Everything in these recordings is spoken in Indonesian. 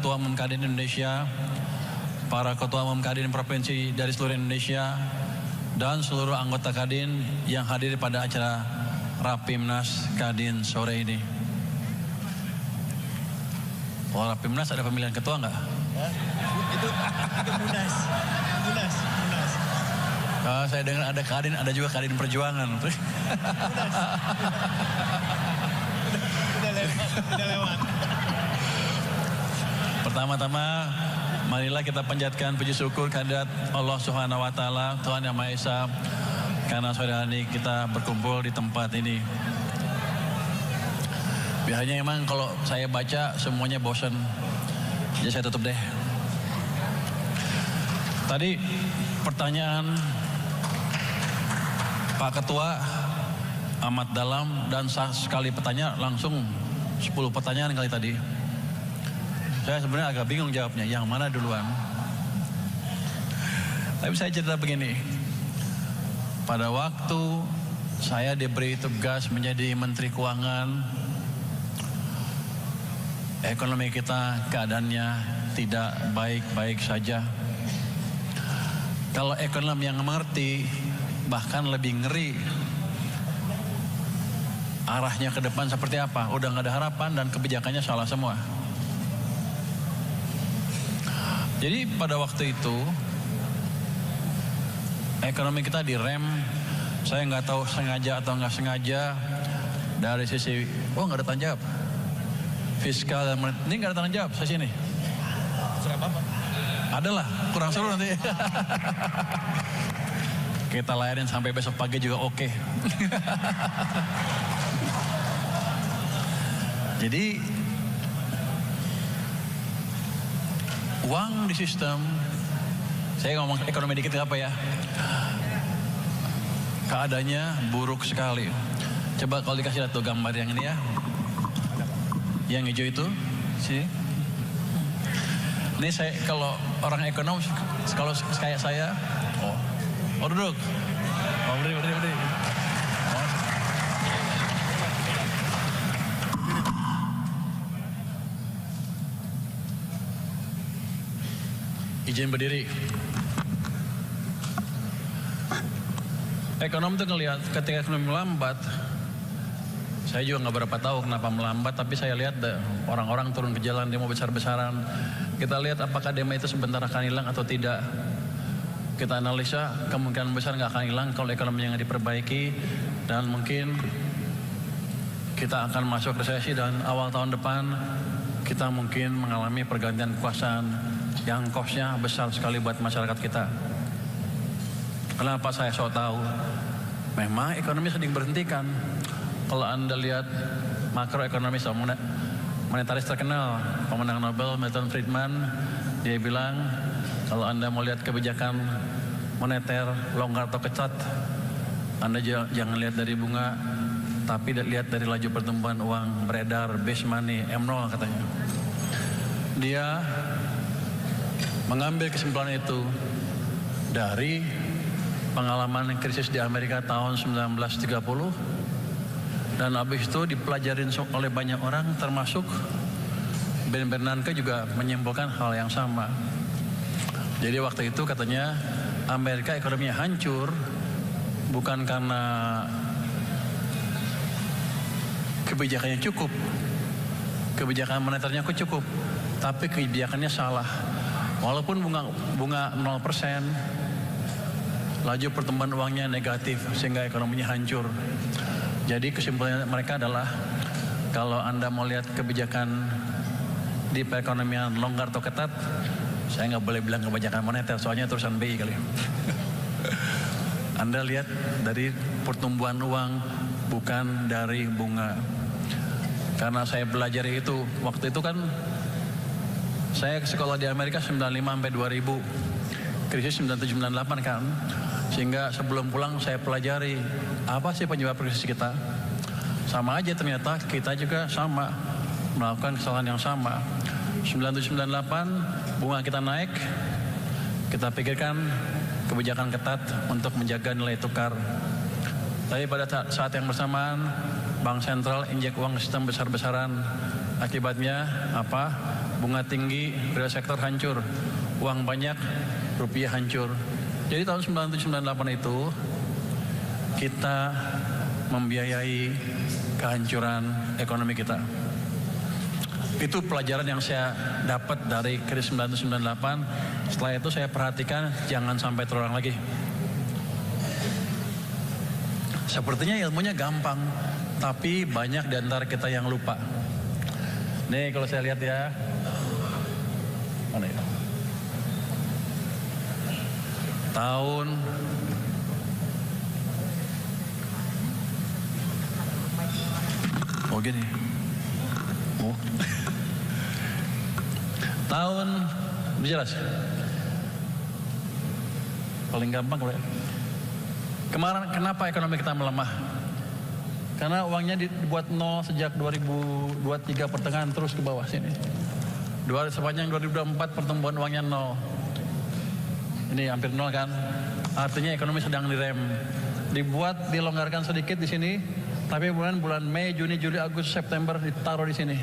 ketua umum Kadin Indonesia, para ketua umum Kadin provinsi dari seluruh Indonesia, dan seluruh anggota Kadin yang hadir pada acara Rapimnas Kadin sore ini. Oh, Rapimnas ada pemilihan ketua nggak? Itu Munas. Saya dengar ada Kadin, ada juga Kadin Perjuangan. Udah lewat. Pertama-tama, marilah kita panjatkan puji syukur kehadirat Allah Subhanahu wa Ta'ala, Tuhan Yang Maha Esa, karena sore hari kita berkumpul di tempat ini. Biasanya emang kalau saya baca semuanya bosan, jadi saya tutup deh. Tadi pertanyaan Pak Ketua amat dalam dan sekali pertanyaan langsung 10 pertanyaan kali tadi. Saya sebenarnya agak bingung jawabnya, yang mana duluan. Tapi saya cerita begini, pada waktu saya diberi tugas menjadi Menteri Keuangan, ekonomi kita keadaannya tidak baik-baik saja. Kalau ekonom yang mengerti, bahkan lebih ngeri arahnya ke depan seperti apa. Udah gak ada harapan dan kebijakannya salah semua. Jadi pada waktu itu ekonomi kita direm. Saya nggak tahu sengaja atau nggak sengaja dari sisi nggak ada tanggung jawab fiskal dan ini nggak ada tanggung jawab saya sini. Surat apa? Adalah kurang seru nanti. Kita layarin sampai besok pagi juga oke. Jadi uang di sistem, saya ngomong ekonomi dikit apa ya, keadaannya buruk sekali. Coba kalau dikasih lihat tuh gambar yang ini ya, yang hijau itu, sih. Ini saya kalau orang ekonom, kalau kayak saya, duduk, berdiri. Izin berdiri. Ekonom itu ngelihat ketika ekonomi melambat, saya juga nggak berapa tahu kenapa melambat, tapi saya lihat orang-orang turun ke jalan demo besar-besaran. Kita lihat apakah demo itu sebentar akan hilang atau tidak. Kita analisa kemungkinan besar nggak akan hilang kalau ekonomi yang diperbaiki, dan mungkin kita akan masuk resesi dan awal tahun depan kita mungkin mengalami pergantian kekuasaan yang cost-nya besar sekali buat masyarakat kita. Kenapa saya so tahu? Memang ekonomi sedang berhentikan. Kalau Anda lihat makroekonomis monetaris terkenal, pemenang Nobel Milton Friedman, dia bilang kalau Anda mau lihat kebijakan moneter longgar atau ketat, Anda jangan lihat dari bunga, tapi lihat dari laju pertumbuhan uang beredar, base money, M0 katanya. Dia mengambil kesimpulan itu dari pengalaman krisis di Amerika tahun 1930, dan habis itu dipelajarin oleh banyak orang, termasuk Ben Bernanke juga menyimpulkan hal yang sama. Jadi waktu itu katanya Amerika ekonominya hancur bukan karena kebijakannya cukup, kebijakan moneternya cukup, tapi kebijakannya salah. Walaupun bunga 0%, laju pertumbuhan uangnya negatif sehingga ekonominya hancur. Jadi kesimpulan mereka adalah kalau Anda mau lihat kebijakan di perekonomian longgar atau ketat, saya nggak boleh bilang kebijakan moneter soalnya terusan BI kali. Anda lihat dari pertumbuhan uang bukan dari bunga. Karena saya belajar itu waktu itu kan saya sekolah di Amerika 95 sampai 2000, krisis 97-98 kan. Sehingga sebelum pulang saya pelajari apa sih penyebab krisis kita. Sama aja ternyata kita juga sama melakukan kesalahan yang sama. 97-98 bunga kita naik, kita pikirkan kebijakan ketat untuk menjaga nilai tukar. Tapi pada saat yang bersamaan Bank Sentral injek uang sistem besar-besaran. Akibatnya apa? bunga tinggi, real sektor hancur, uang banyak, rupiah hancur. Jadi tahun 97-98 itu kita membiayai kehancuran ekonomi kita. Itu pelajaran yang saya dapat dari krisis 97-98. Setelah itu saya perhatikan jangan sampai terulang lagi. Sepertinya ilmunya gampang, tapi banyak di antara kita yang lupa. Nih kalau saya lihat ya, mana ya? Tahun gini. Tahun jelas. Paling gampang kalau ya. Kemarin kenapa ekonomi kita melemah? Karena uangnya dibuat nol sejak 2023 pertengahan terus ke bawah sini. Sepanjang 2024 pertumbuhan uangnya nol. Ini hampir nol kan? Artinya ekonomi sedang direm. Dibuat dilonggarkan sedikit di sini, tapi bulan Mei, Juni, Juli, Agustus, September ditaruh di sini.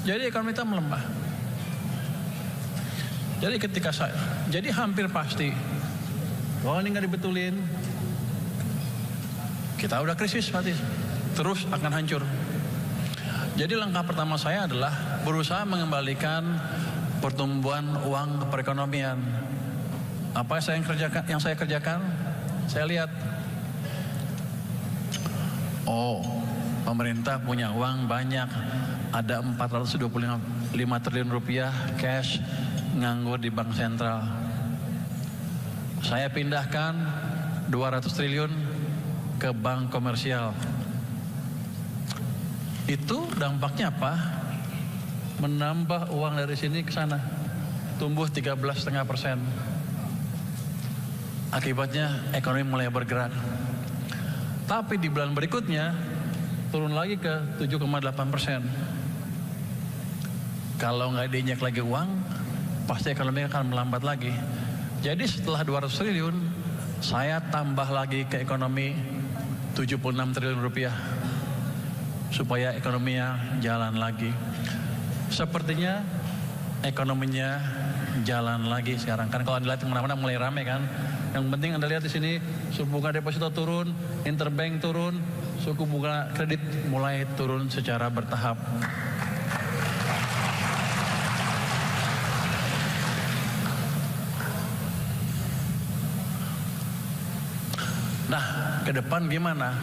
Jadi ekonomi kita melemah. Jadi jadi hampir pasti, kalau ini nggak dibetulin, kita udah krisis mati, terus akan hancur. Jadi langkah pertama saya adalah berusaha mengembalikan pertumbuhan uang ke perekonomian. Apa yang saya kerjakan? Saya lihat, pemerintah punya uang banyak, ada 425 triliun rupiah cash nganggur di bank sentral. Saya pindahkan 200 triliun ke bank komersial. Itu dampaknya apa? Menambah uang dari sini ke sana, tumbuh 13,5%. Akibatnya ekonomi mulai bergerak. Tapi di bulan berikutnya turun lagi ke 7,8%. Kalau nggak diinjek lagi uang, pasti ekonomi akan melambat lagi. Jadi setelah 200 triliun, saya tambah lagi ke ekonomi 76 triliun rupiah supaya ekonominya jalan lagi. Sepertinya ekonominya jalan lagi sekarang. Kan kalau Anda lihat kemana-mana mulai rame kan. Yang penting Anda lihat di sini suku bunga deposito turun, interbank turun, suku bunga kredit mulai turun secara bertahap. Nah, ke depan gimana?